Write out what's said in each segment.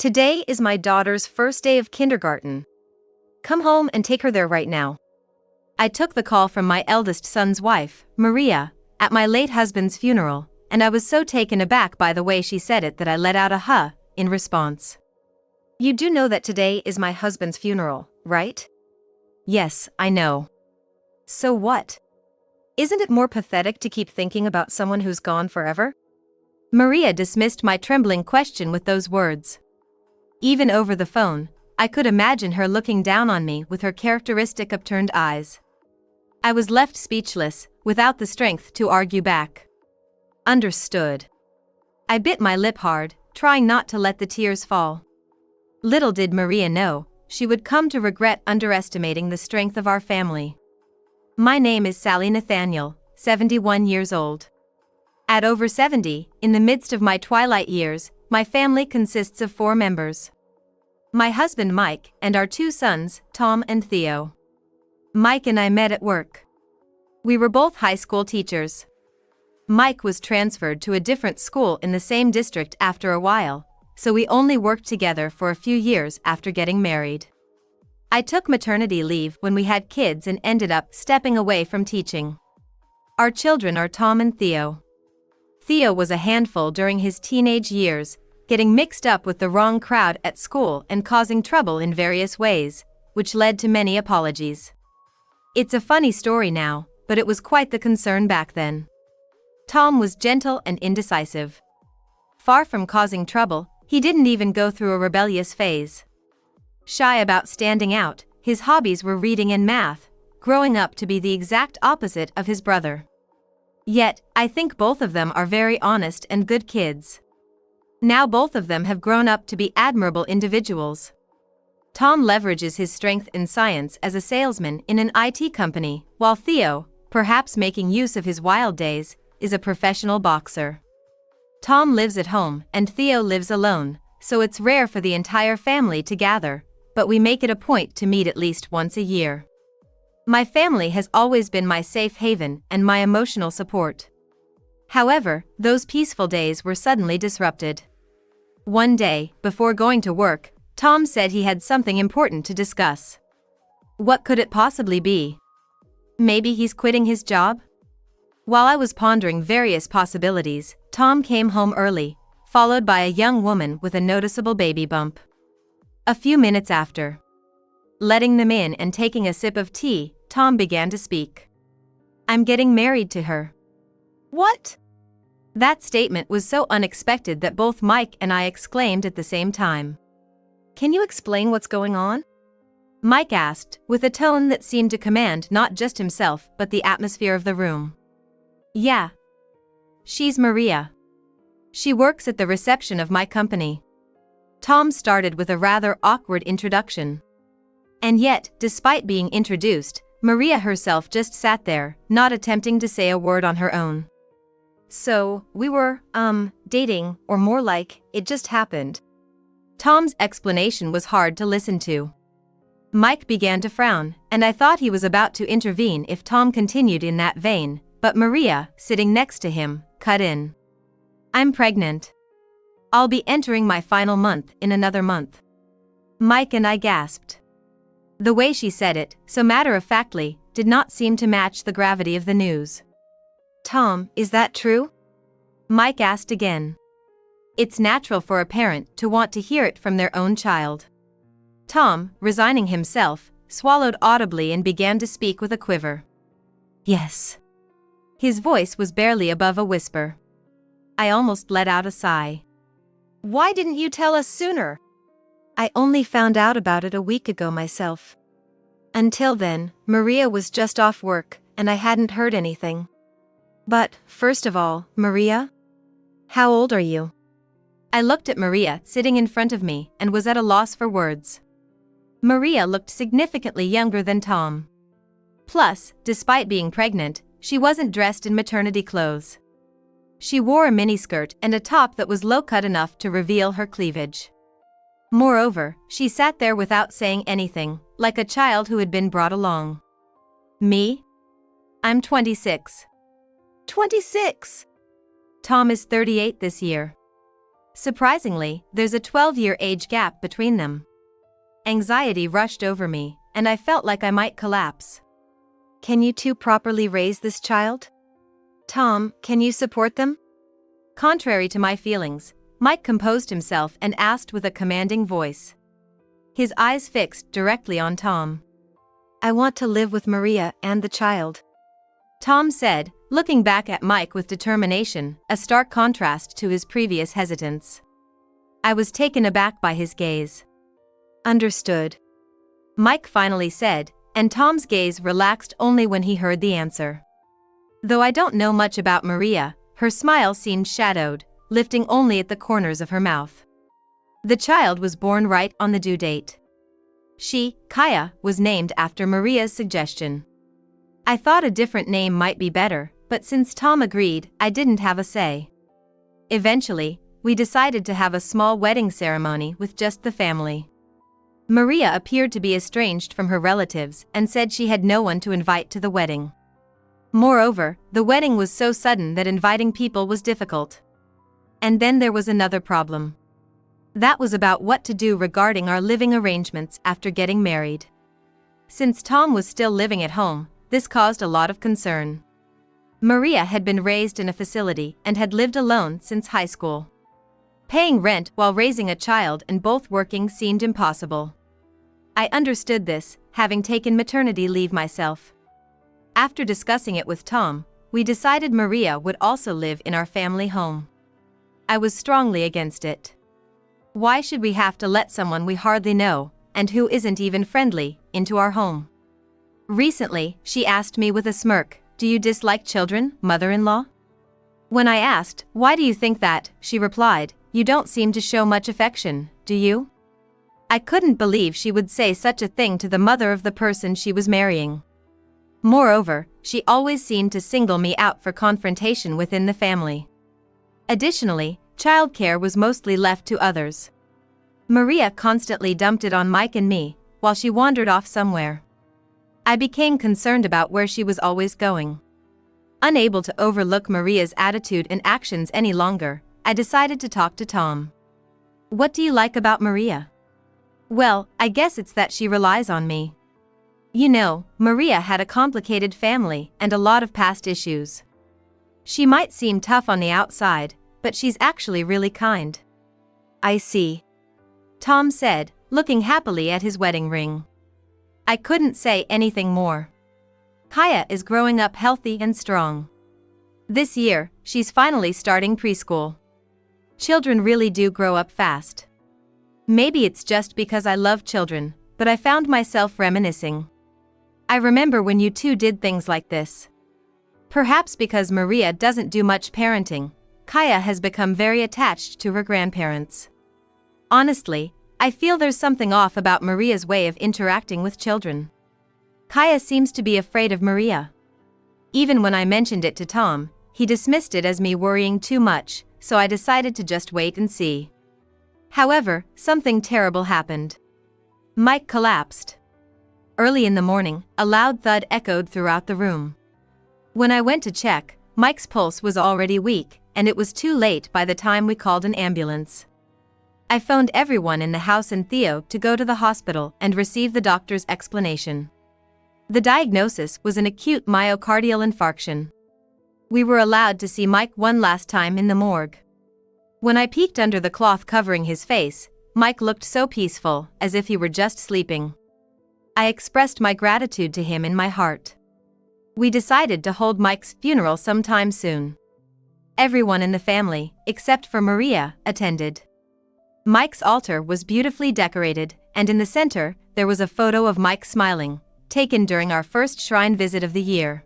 Today is my daughter's first day of kindergarten. Come home and take her there right now. I took the call from my eldest son's wife, Maria, at my late husband's funeral, and I was so taken aback by the way she said it that I let out a huh in response. You do know that today is my husband's funeral, right? Yes, I know. So what? Isn't it more pathetic to keep thinking about someone who's gone forever? Maria dismissed my trembling question with those words. Even over the phone, I could imagine her looking down on me with her characteristic upturned eyes. I was left speechless, without the strength to argue back. Understood. I bit my lip hard, trying not to let the tears fall. Little did Maria know, she would come to regret underestimating the strength of our family. My name is Sally Nathaniel, 71 years old. At over 70, in the midst of my twilight years, my family consists of 4 members. My husband Mike and our 2 sons, Tom and Theo. Mike and I met at work. We were both high school teachers. Mike was transferred to a different school in the same district after a while, so we only worked together for a few years after getting married. I took maternity leave when we had kids and ended up stepping away from teaching. Our children are Tom and Theo. Theo was a handful during his teenage years, getting mixed up with the wrong crowd at school and causing trouble in various ways, which led to many apologies. It's a funny story now, but it was quite the concern back then. Tom was gentle and indecisive. Far from causing trouble, he didn't even go through a rebellious phase. Shy about standing out, his hobbies were reading and math, growing up to be the exact opposite of his brother. Yet, I think both of them are very honest and good kids. Now both of them have grown up to be admirable individuals. Tom leverages his strength in science as a salesman in an IT company, while Theo, perhaps making use of his wild days, is a professional boxer. Tom lives at home and Theo lives alone, so it's rare for the entire family to gather, but we make it a point to meet at least once a year. My family has always been my safe haven and my emotional support. However, those peaceful days were suddenly disrupted. One day, before going to work, Tom said he had something important to discuss. What could it possibly be? Maybe he's quitting his job? While I was pondering various possibilities, Tom came home early, followed by a young woman with a noticeable baby bump. A few minutes after, letting them in and taking a sip of tea, Tom began to speak. I'm getting married to her. What? That statement was so unexpected that both Mike and I exclaimed at the same time. Can you explain what's going on? Mike asked, with a tone that seemed to command not just himself but the atmosphere of the room. Yeah. She's Maria. She works at the reception of my company. Tom started with a rather awkward introduction. And yet, despite being introduced, Maria herself just sat there, not attempting to say a word on her own. So, we were, dating, or more like, it just happened. Tom's explanation was hard to listen to. Mike began to frown, and I thought he was about to intervene if Tom continued in that vein, but Maria, sitting next to him, cut in. I'm pregnant. I'll be entering my final month in another month. Mike and I gasped. The way she said it, so matter-of-factly, did not seem to match the gravity of the news. Tom, is that true? Mike asked again. It's natural for a parent to want to hear it from their own child. Tom, resigning himself, swallowed audibly and began to speak with a quiver. Yes. His voice was barely above a whisper. I almost let out a sigh. Why didn't you tell us sooner? I only found out about it a week ago myself. Until then, Maria was just off work, and I hadn't heard anything. But, first of all, Maria? How old are you? I looked at Maria sitting in front of me and was at a loss for words. Maria looked significantly younger than Tom. Plus, despite being pregnant, she wasn't dressed in maternity clothes. She wore a miniskirt and a top that was low-cut enough to reveal her cleavage. Moreover, she sat there without saying anything, like a child who had been brought along. Me? I'm 26. 26! Tom is 38 this year. Surprisingly, there's a 12-year age gap between them. Anxiety rushed over me, and I felt like I might collapse. Can you two properly raise this child? Tom, can you support them? Contrary to my feelings, Mike composed himself and asked with a commanding voice. His eyes fixed directly on Tom. I want to live with Maria and the child, Tom said, looking back at Mike with determination, a stark contrast to his previous hesitance. I was taken aback by his gaze. Understood, Mike finally said, and Tom's gaze relaxed only when he heard the answer. Though I don't know much about Maria, her smile seemed shadowed, lifting only at the corners of her mouth. The child was born right on the due date. She, Kaya, was named after Maria's suggestion. I thought a different name might be better, but since Tom agreed, I didn't have a say. Eventually, we decided to have a small wedding ceremony with just the family. Maria appeared to be estranged from her relatives and said she had no one to invite to the wedding. Moreover, the wedding was so sudden that inviting people was difficult. And then there was another problem. That was about what to do regarding our living arrangements after getting married. Since Tom was still living at home, this caused a lot of concern. Maria had been raised in a facility and had lived alone since high school. Paying rent while raising a child and both working seemed impossible. I understood this, having taken maternity leave myself. After discussing it with Tom, we decided Maria would also live in our family home. I was strongly against it. Why should we have to let someone we hardly know, and who isn't even friendly, into our home? Recently, she asked me with a smirk, "Do you dislike children, mother-in-law?" When I asked, "Why do you think that?" she replied, "You don't seem to show much affection, do you?" I couldn't believe she would say such a thing to the mother of the person she was marrying. Moreover, she always seemed to single me out for confrontation within the family. Additionally, childcare was mostly left to others. Maria constantly dumped it on Mike and me, while she wandered off somewhere. I became concerned about where she was always going. Unable to overlook Maria's attitude and actions any longer, I decided to talk to Tom. What do you like about Maria? Well, I guess it's that she relies on me. You know, Maria had a complicated family and a lot of past issues. She might seem tough on the outside, but she's actually really kind. I see, Tom said, looking happily at his wedding ring. I couldn't say anything more. Kaya is growing up healthy and strong. This year, she's finally starting preschool. Children really do grow up fast. Maybe it's just because I love children, but I found myself reminiscing. I remember when you two did things like this. Perhaps because Maria doesn't do much parenting, Kaya has become very attached to her grandparents. Honestly, I feel there's something off about Maria's way of interacting with children. Kaya seems to be afraid of Maria. Even when I mentioned it to Tom, he dismissed it as me worrying too much, so I decided to just wait and see. However, something terrible happened. Mike collapsed. Early in the morning, a loud thud echoed throughout the room. When I went to check, Mike's pulse was already weak, and it was too late by the time we called an ambulance. I phoned everyone in the house and Theo to go to the hospital and receive the doctor's explanation. The diagnosis was an acute myocardial infarction. We were allowed to see Mike one last time in the morgue. When I peeked under the cloth covering his face, Mike looked so peaceful, as if he were just sleeping. I expressed my gratitude to him in my heart. We decided to hold Mike's funeral sometime soon. Everyone in the family, except for Maria, attended. Mike's altar was beautifully decorated, and in the center, there was a photo of Mike smiling, taken during our first shrine visit of the year.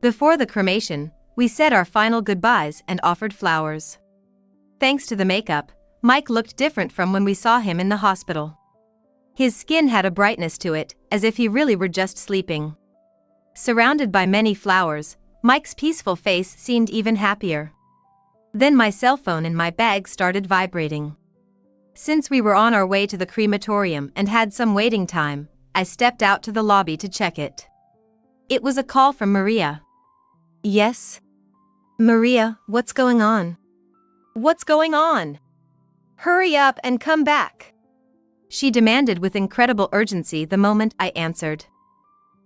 Before the cremation, we said our final goodbyes and offered flowers. Thanks to the makeup, Mike looked different from when we saw him in the hospital. His skin had a brightness to it, as if he really were just sleeping. Surrounded by many flowers, Mike's peaceful face seemed even happier. Then my cell phone in my bag started vibrating. Since we were on our way to the crematorium and had some waiting time, I stepped out to the lobby to check it. It was a call from Maria. Yes? Maria, what's going on? What's going on? Hurry up and come back," she demanded with incredible urgency the moment I answered.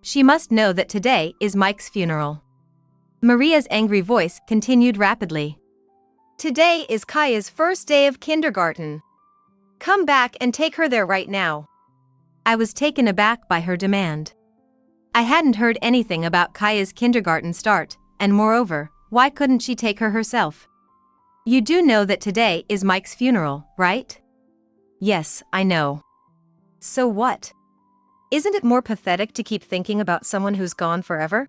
She must know that today is Mike's funeral. Maria's angry voice continued rapidly. "Today is Kaya's first day of kindergarten. Come back and take her there right now." I was taken aback by her demand. I hadn't heard anything about Kaya's kindergarten start, and moreover, why couldn't she take her herself? "You do know that today is Mike's funeral, right?" "Yes, I know." "So what? Isn't it more pathetic to keep thinking about someone who's gone forever?"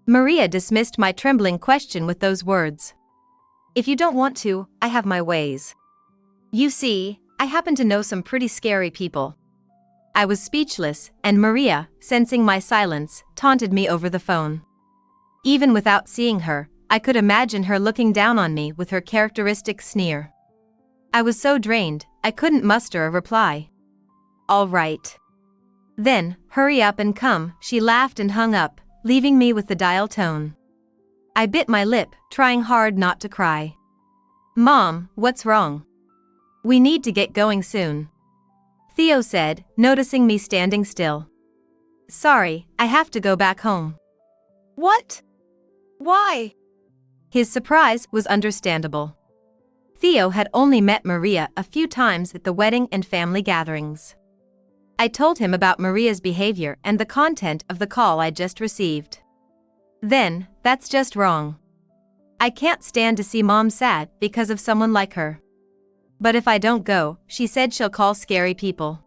Maria dismissed my trembling question with those words. "If you don't want to, I have my ways. You see, I happen to know some pretty scary people." I was speechless, and Maria, sensing my silence, taunted me over the phone. Even without seeing her, I could imagine her looking down on me with her characteristic sneer. I was so drained, I couldn't muster a reply. "All right. Then, hurry up and come," she laughed and hung up, leaving me with the dial tone. I bit my lip, trying hard not to cry. "Mom, what's wrong? We need to get going soon," Theo said, noticing me standing still. "Sorry, I have to go back home." "What? Why?" His surprise was understandable. Theo had only met Maria a few times at the wedding and family gatherings. I told him about Maria's behavior and the content of the call I just received. "Then, that's just wrong. I can't stand to see Mom sad because of someone like her. But if I don't go, she said she'll call scary people."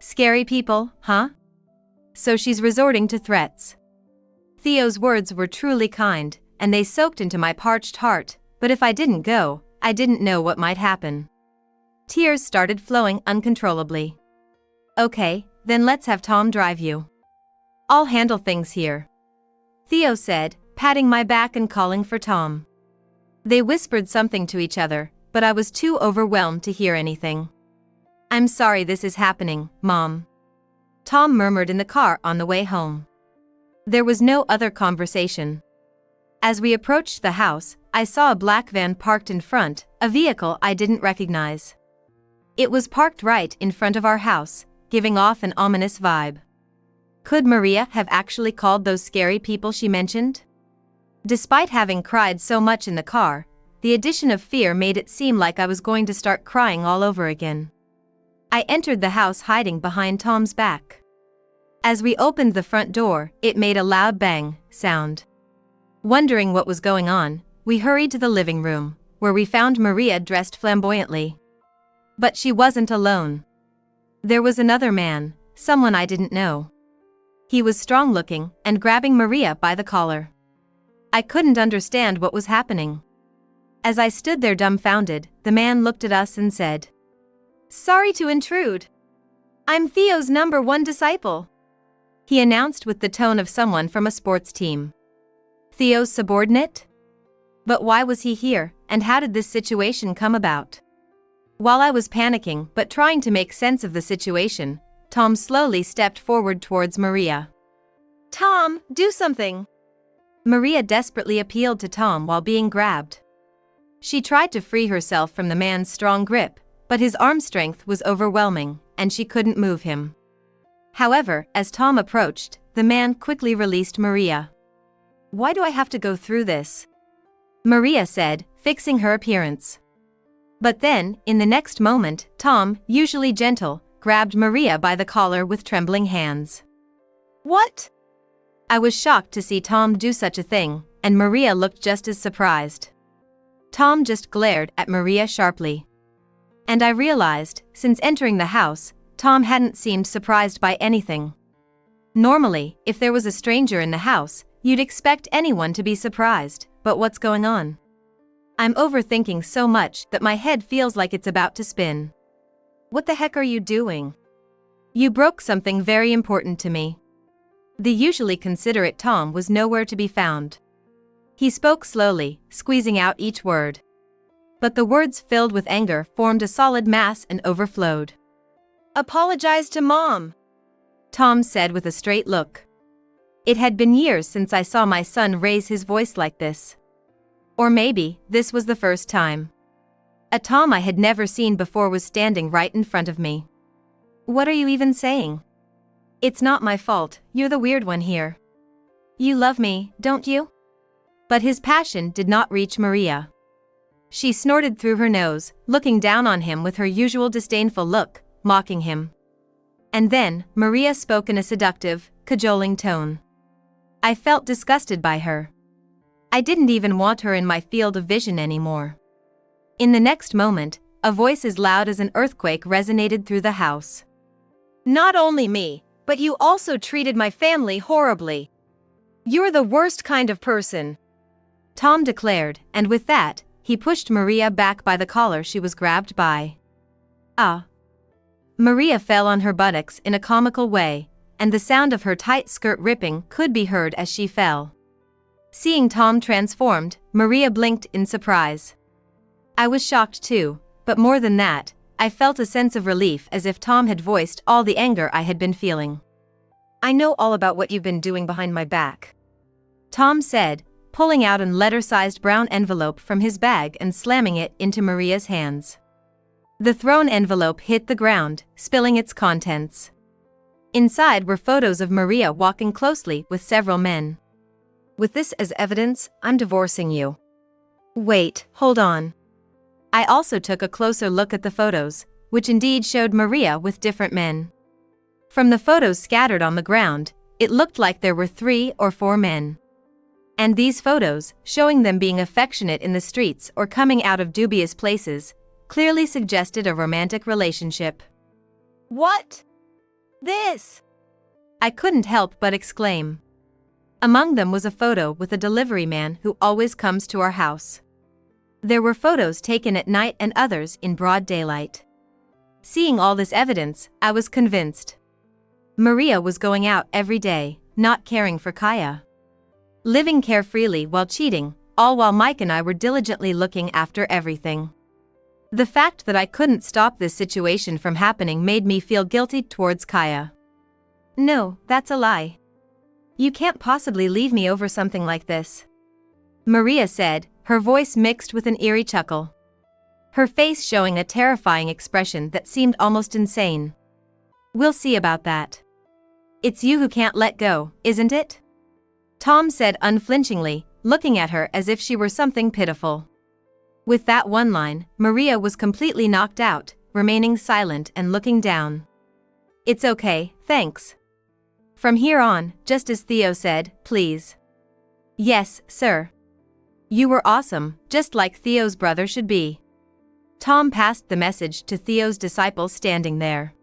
"Scary people, huh? So she's resorting to threats." Theo's words were truly kind, and they soaked into my parched heart, but if I didn't go, I didn't know what might happen. Tears started flowing uncontrollably. "Okay, then let's have Tom drive you. I'll handle things here," Theo said, patting my back and calling for Tom. They whispered something to each other, but I was too overwhelmed to hear anything. "I'm sorry this is happening, Mom," Tom murmured in the car on the way home. There was no other conversation. As we approached the house, I saw a black van parked in front, a vehicle I didn't recognize. It was parked right in front of our house, giving off an ominous vibe. Could Maria have actually called those scary people she mentioned? Despite having cried so much in the car, the addition of fear made it seem like I was going to start crying all over again. I entered the house hiding behind Tom's back. As we opened the front door, it made a loud bang sound. Wondering what was going on, we hurried to the living room, where we found Maria dressed flamboyantly. But she wasn't alone. There was another man, someone I didn't know. He was strong-looking and grabbing Maria by the collar. I couldn't understand what was happening. As I stood there dumbfounded, the man looked at us and said, "Sorry to intrude. I'm Theo's #1 disciple," he announced with the tone of someone from a sports team. Theo's subordinate? But why was he here, and how did this situation come about? While I was panicking but trying to make sense of the situation, Tom slowly stepped forward towards Maria. "Tom, do something!" Maria desperately appealed to Tom while being grabbed. She tried to free herself from the man's strong grip, but his arm strength was overwhelming, and she couldn't move him. However, as Tom approached, the man quickly released Maria. "Why do I have to go through this?" Maria said, fixing her appearance. But then, in the next moment, Tom, usually gentle, grabbed Maria by the collar with trembling hands. "What?" I was shocked to see Tom do such a thing, and Maria looked just as surprised. Tom just glared at Maria sharply. And I realized, since entering the house, Tom hadn't seemed surprised by anything. Normally, if there was a stranger in the house, you'd expect anyone to be surprised, but what's going on? I'm overthinking so much that my head feels like it's about to spin. "What the heck are you doing? You broke something very important to me." The usually considerate Tom was nowhere to be found. He spoke slowly, squeezing out each word. But the words filled with anger formed a solid mass and overflowed. "Apologize to Mom," Tom said with a straight look. It had been years since I saw my son raise his voice like this. Or maybe, this was the first time. A Tom I had never seen before was standing right in front of me. "What are you even saying?" "It's not my fault, you're the weird one here. You love me, don't you?" But his passion did not reach Maria. She snorted through her nose, looking down on him with her usual disdainful look, mocking him. And then, Maria spoke in a seductive, cajoling tone. I felt disgusted by her. I didn't even want her in my field of vision anymore. In the next moment, a voice as loud as an earthquake resonated through the house. "Not only me, but you also treated my family horribly. You're the worst kind of person," Tom declared, and with that, he pushed Maria back by the collar she was grabbed by. Ah! Maria fell on her buttocks in a comical way, and the sound of her tight skirt ripping could be heard as she fell. Seeing Tom transformed, Maria blinked in surprise. I was shocked too, but more than that, I felt a sense of relief as if Tom had voiced all the anger I had been feeling. "I know all about what you've been doing behind my back," Tom said, pulling out an letter-sized brown envelope from his bag and slamming it into Maria's hands. The thrown envelope hit the ground, spilling its contents. Inside were photos of Maria walking closely with several men. "With this as evidence, I'm divorcing you." "Wait, hold on." I also took a closer look at the photos, which indeed showed Maria with different men. From the photos scattered on the ground, it looked like there were 3 or 4 men. And these photos, showing them being affectionate in the streets or coming out of dubious places, clearly suggested a romantic relationship. "What? This?" I couldn't help but exclaim. Among them was a photo with a delivery man who always comes to our house. There were photos taken at night and others in broad daylight. Seeing all this evidence, I was convinced. Maria was going out every day, not caring for Kaya. Living carefreely while cheating, all while Mike and I were diligently looking after everything. The fact that I couldn't stop this situation from happening made me feel guilty towards Kaya. "No, that's a lie. You can't possibly leave me over something like this," Maria said, her voice mixed with an eerie chuckle. Her face showing a terrifying expression that seemed almost insane. "We'll see about that. It's you who can't let go, isn't it?" Tom said unflinchingly, looking at her as if she were something pitiful. With that one line, Maria was completely knocked out, remaining silent and looking down. "It's okay, thanks. From here on, just as Theo said, please." "Yes, sir. You were awesome, just like Theo's brother should be." Tom passed the message to Theo's disciple standing there.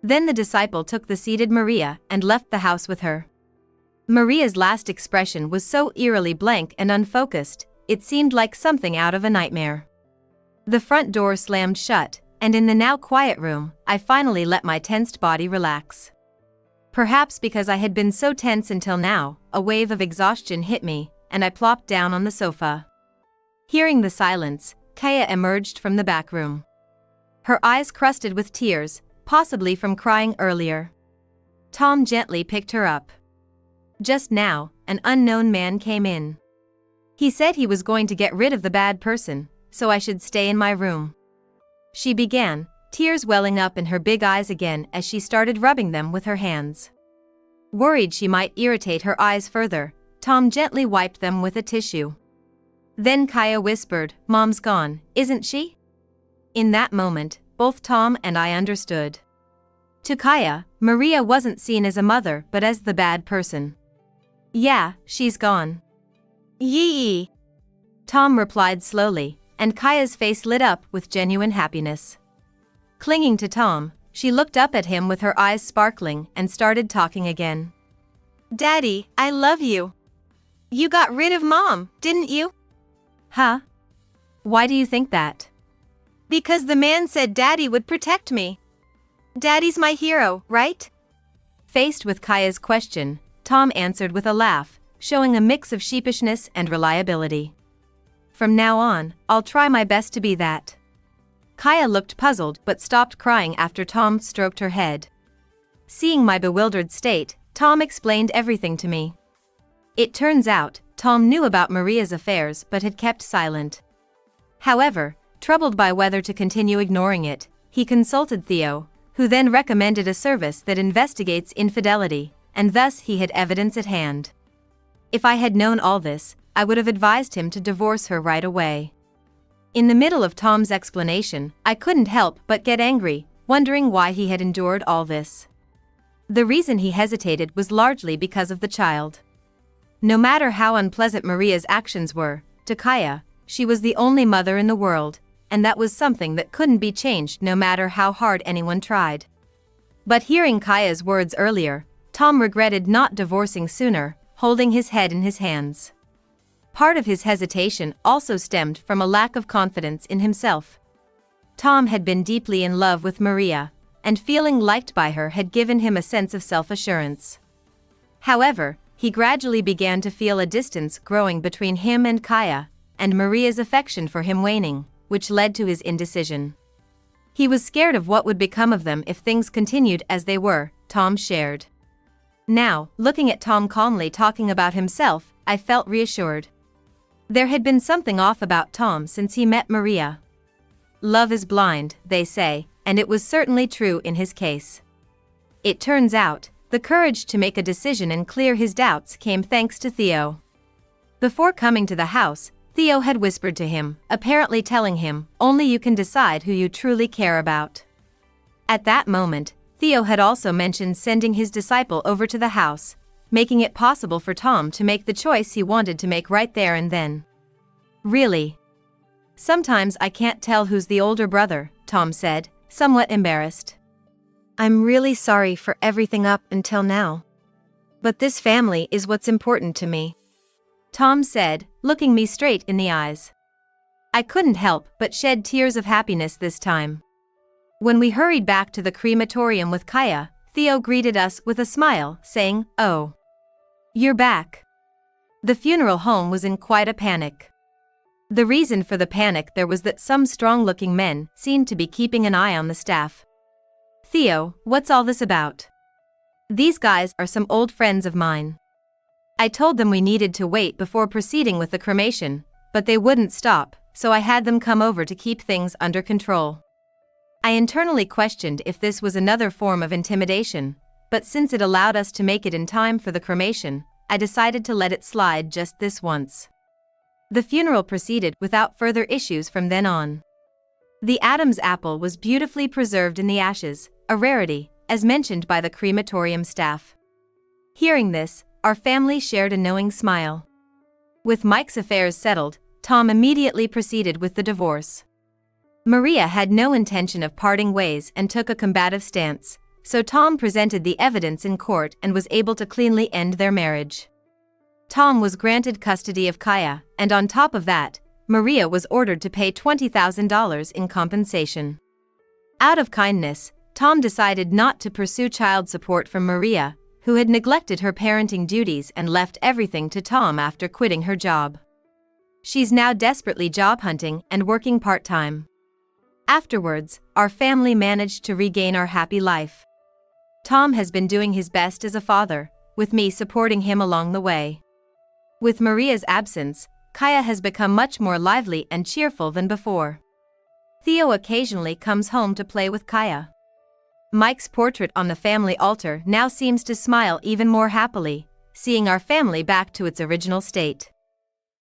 Then the disciple took the seated Maria and left the house with her. Maria's last expression was so eerily blank and unfocused, it seemed like something out of a nightmare. The front door slammed shut, and in the now quiet room, I finally let my tensed body relax. Perhaps because I had been so tense until now, a wave of exhaustion hit me, and I plopped down on the sofa. Hearing the silence, Kaya emerged from the back room. Her eyes crusted with tears, possibly from crying earlier. Tom gently picked her up. Just now, an unknown man came in. He said he was going to get rid of the bad person, so I should stay in my room. She began, tears welling up in her big eyes again as she started rubbing them with her hands. Worried she might irritate her eyes further, Tom gently wiped them with a tissue. Then Kaya whispered, "Mom's gone, isn't she?" In that moment, both Tom and I understood. To Kaya, Maria wasn't seen as a mother but as the bad person. "Yeah, she's gone." "Yee." Tom replied slowly, and Kaya's face lit up with genuine happiness. Clinging to Tom, she looked up at him with her eyes sparkling and started talking again. "Daddy, I love you. You got rid of Mom, didn't you?" "Huh? Why do you think that?" "Because the man said Daddy would protect me. Daddy's my hero, right?" Faced with Kaya's question, Tom answered with a laugh, showing a mix of sheepishness and reliability. "From now on, I'll try my best to be that." Kaya looked puzzled but stopped crying after Tom stroked her head. Seeing my bewildered state, Tom explained everything to me. It turns out, Tom knew about Maria's affairs but had kept silent. However, Troubled by whether to continue ignoring it, he consulted Theo, who then recommended a service that investigates infidelity, and thus he had evidence at hand. If I had known all this, I would have advised him to divorce her right away. In the middle of Tom's explanation, I couldn't help but get angry, wondering why he had endured all this. The reason he hesitated was largely because of the child. No matter how unpleasant Maria's actions were, to Kaya, she was the only mother in the world, and that was something that couldn't be changed no matter how hard anyone tried. But hearing Kaya's words earlier, Tom regretted not divorcing sooner, holding his head in his hands. Part of his hesitation also stemmed from a lack of confidence in himself. Tom had been deeply in love with Maria, and feeling liked by her had given him a sense of self-assurance. However, he gradually began to feel a distance growing between him and Kaya, and Maria's affection for him waning, which led to his indecision. He was scared of what would become of them if things continued as they were, Tom shared. Now, looking at Tom calmly talking about himself, I felt reassured. There had been something off about Tom since he met Maria. Love is blind, they say, and it was certainly true in his case. It turns out, the courage to make a decision and clear his doubts came thanks to Theo. Before coming to the house, Theo had whispered to him, apparently telling him, "Only you can decide who you truly care about." At that moment, Theo had also mentioned sending his disciple over to the house, making it possible for Tom to make the choice he wanted to make right there and then. "Really? Sometimes I can't tell who's the older brother," Tom said, somewhat embarrassed. "I'm really sorry for everything up until now. But this family is what's important to me," Tom said, looking me straight in the eyes. I couldn't help but shed tears of happiness this time. When we hurried back to the crematorium with Kaya, Theo greeted us with a smile, saying, "Oh, you're back." The funeral home was in quite a panic. The reason for the panic there was that some strong-looking men seemed to be keeping an eye on the staff. "Theo, what's all this about?" "These guys are some old friends of mine. I told them we needed to wait before proceeding with the cremation, but they wouldn't stop, so I had them come over to keep things under control." I internally questioned if this was another form of intimidation, but since it allowed us to make it in time for the cremation, I decided to let it slide just this once. The funeral proceeded without further issues from then on. The Adam's apple was beautifully preserved in the ashes, a rarity, as mentioned by the crematorium staff. Hearing this, our family shared a knowing smile. With Mike's affairs settled, Tom immediately proceeded with the divorce. Maria had no intention of parting ways and took a combative stance, so Tom presented the evidence in court and was able to cleanly end their marriage. Tom was granted custody of Kaya, and on top of that, Maria was ordered to pay $20,000 in compensation. Out of kindness, Tom decided not to pursue child support from Maria, who had neglected her parenting duties and left everything to Tom after quitting her job. She's now desperately job hunting and working part-time. Afterwards, our family managed to regain our happy life. Tom has been doing his best as a father, with me supporting him along the way. With Maria's absence, Kaya has become much more lively and cheerful than before. Theo occasionally comes home to play with Kaya. Mike's portrait on the family altar now seems to smile even more happily, seeing our family back to its original state.